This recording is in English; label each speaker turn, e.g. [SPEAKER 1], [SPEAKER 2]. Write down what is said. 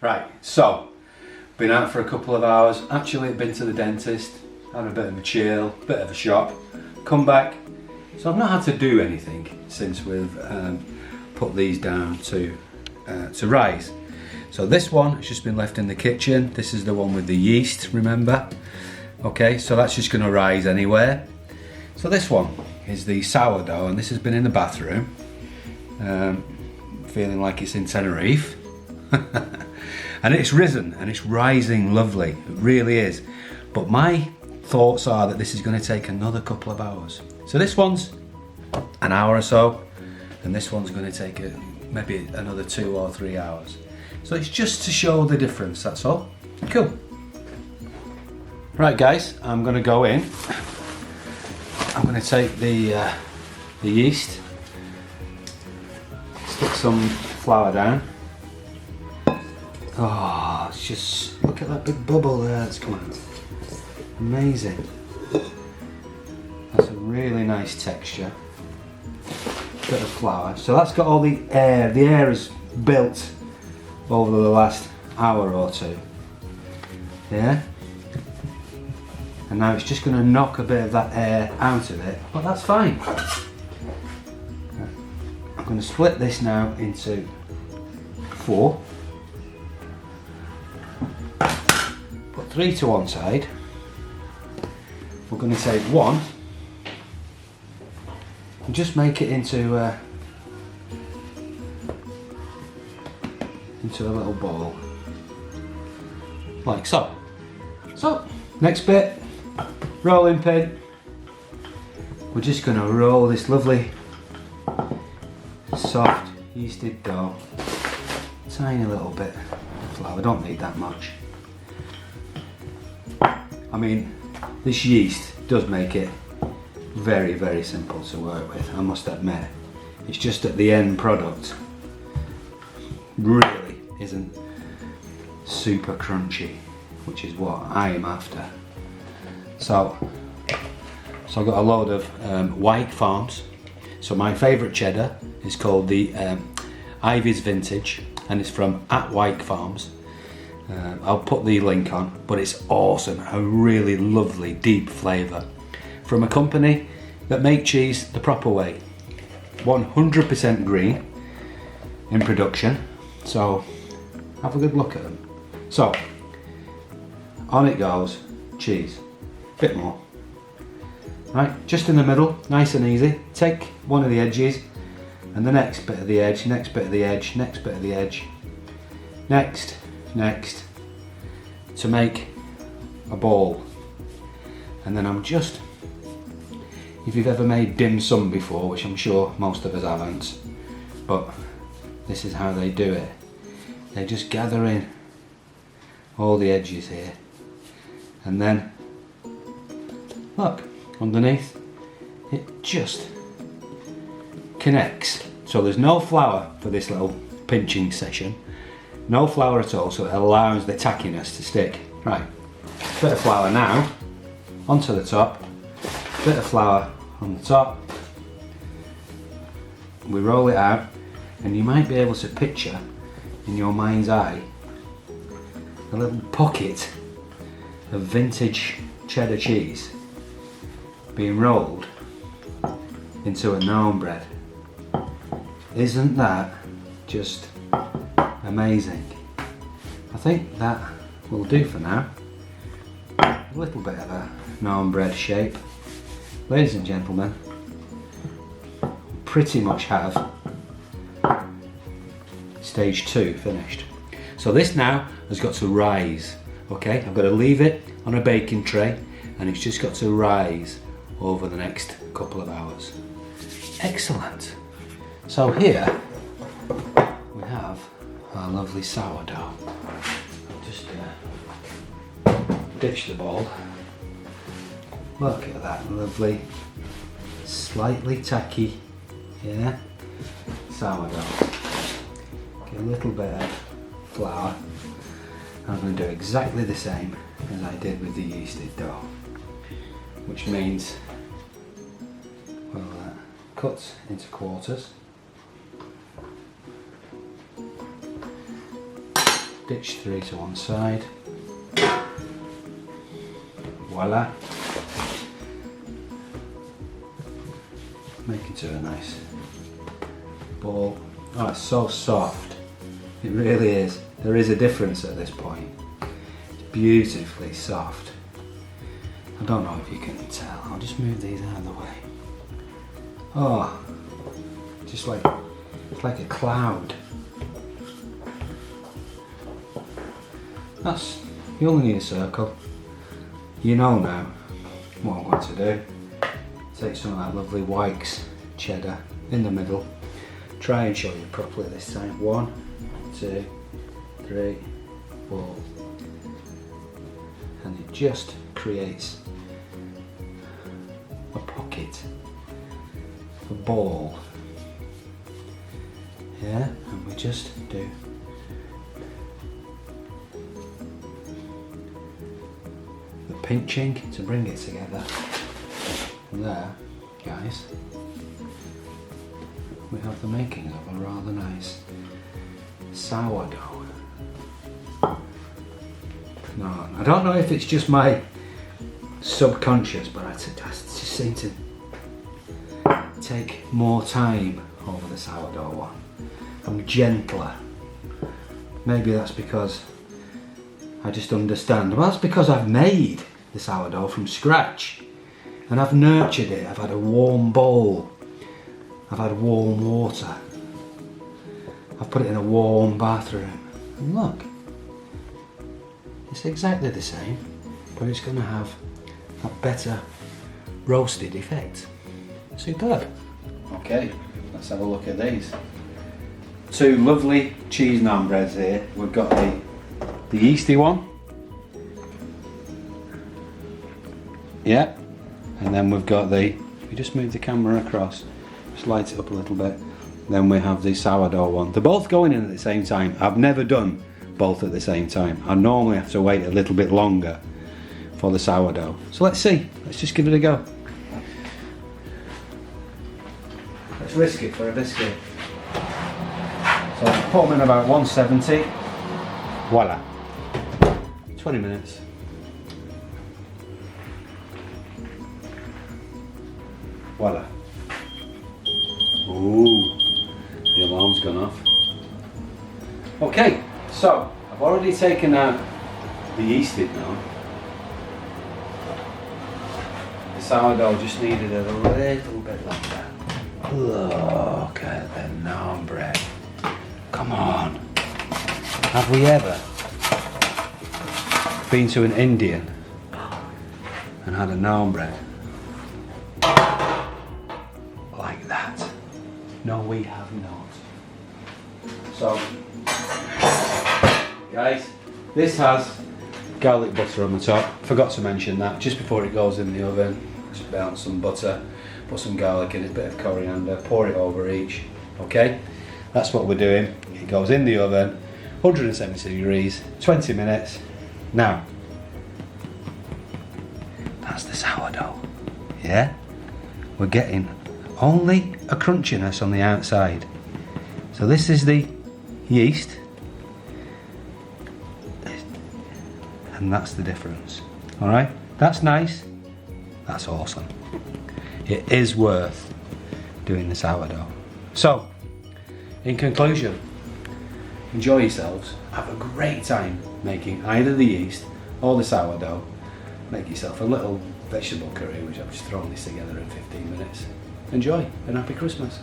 [SPEAKER 1] Right, so been out for a couple of hours, actually been to the dentist, had a bit of a chill, bit of a shop, come back. So I've not had to do anything since we've put these down to rise. So this one has just been left in the kitchen. This is the one with the yeast, remember? Okay, so that's just gonna rise anywhere. So this one is the sourdough, and this has been in the bathroom. Feeling like it's in Tenerife. And it's risen and it's rising lovely, it really is. But my thoughts are that this is going to take another couple of hours. So this one's an hour or so, and this one's going to take maybe another 2 or 3 hours. So it's just to show the difference, that's all. Cool. Right guys, I'm going to go in. I'm going to take the yeast, stick some flour down. Oh, it's just, look at that big bubble there that's come out. Amazing. That's a really nice texture. Bit of flour. So that's got all the air. The air is built over the last hour or two. Yeah? And now it's just going to knock a bit of that air out of it, but that's fine. I'm going to split this now into 4. Put 3 to one side. We're going to take 1 and just make it into a little ball, like so. So, next bit, rolling pin. We're just going to roll this lovely, soft, yeasted dough. Tiny little bit of flour, don't need that much. I mean, this yeast does make it very, very simple to work with, I must admit. It's just that the end product really isn't super crunchy, which is what I am after. So I've got a load of White Farms. So my favourite cheddar is called the Ivy's Vintage, and it's from @White Farms. I'll put the link on, but it's awesome, a really lovely deep flavour from a company that make cheese the proper way. 100% green in production, so have a good look at them. So on it goes, cheese, bit more. Right, just in the middle, nice and easy. Take one of the edges and the next bit of the edge, next bit of the edge, next bit of the edge, next, to make a ball. And then I'm just, if you've ever made dim sum before, which I'm sure most of us haven't, but this is how they do it. They just gather in all the edges here, and then look, underneath it just connects. So there's no flour for this little pinching session. No flour at all, so it allows the tackiness to stick. Right, bit of flour now, onto the top, bit of flour on the top. We roll it out, and you might be able to picture in your mind's eye a little pocket of vintage cheddar cheese being rolled into a naan bread. Isn't that just amazing? I think that will do for now. A little bit of a naan bread shape. Ladies and gentlemen, pretty much have stage 2 finished. So this now has got to rise, okay? I've got to leave it on a baking tray, and it's just got to rise over the next couple of hours. Excellent. So here we have our lovely sourdough. I'll just dish the bowl. Look at that lovely, slightly tacky, yeah, sourdough. Get a little bit of flour. I'm going to do exactly the same as I did with the yeasted dough, which means we'll cut into quarters. ditch 3 to one side. Voila. Make it to a nice ball. Oh, it's so soft. It really is. There is a difference at this point. It's beautifully soft. I don't know if you can tell. I'll just move these out of the way. Oh, just like, it's like a cloud. You only need a circle. You know now what I'm going to do. Take some of that lovely Wykes cheddar in the middle. Try and show you properly this time. 1, 2, 3, 4. And it just creates a pocket, a ball. Yeah, and we just do the pinching to bring it together. And there, guys, we have the making of a rather nice sourdough naan. I don't know if it's just my subconscious, but I just seem to take more time over the sourdough one. I'm gentler. Maybe that's because I just understand. Well, that's because I've made the sourdough from scratch and I've nurtured it. I've had a warm bowl. I've had warm water. I've put it in a warm bathroom. And look, it's exactly the same, but it's going to have a better roasted effect. Superb. Okay, let's have a look at these. 2 lovely cheese naan breads here. We've got the yeasty one. Yeah. And then we've got we just move the camera across, just light it up a little bit. Then we have the sourdough one. They're both going in at the same time. I've never done both at the same time. I normally have to wait a little bit longer for the sourdough. So let's see, let's just give it a go. Let's risk it for a biscuit. So put them in about 170. Voila. 20 minutes. Voila. Ooh, the alarm's gone off. Okay, so I've already taken out the yeasted now. The sourdough just needed a little bit longer. Look at the naan bread. Come on. Have we ever been to an Indian and had a naan bread like that? No, we have not. So, guys, this has garlic butter on the top. Forgot to mention that just before it goes in the oven. Just melt some butter, put some garlic in it, a bit of coriander, pour it over each. Okay, that's what we're doing. It goes in the oven, 170 degrees, 20 minutes. Now, that's the sourdough. Yeah, we're getting only a crunchiness on the outside. So this is the yeast, and that's the difference. All right, that's nice. That's awesome. It is worth doing the sourdough. So, in conclusion, enjoy yourselves. Have a great time making either the yeast or the sourdough. Make yourself a little vegetable curry, which I've just thrown this together in 15 minutes. Enjoy, and happy Christmas.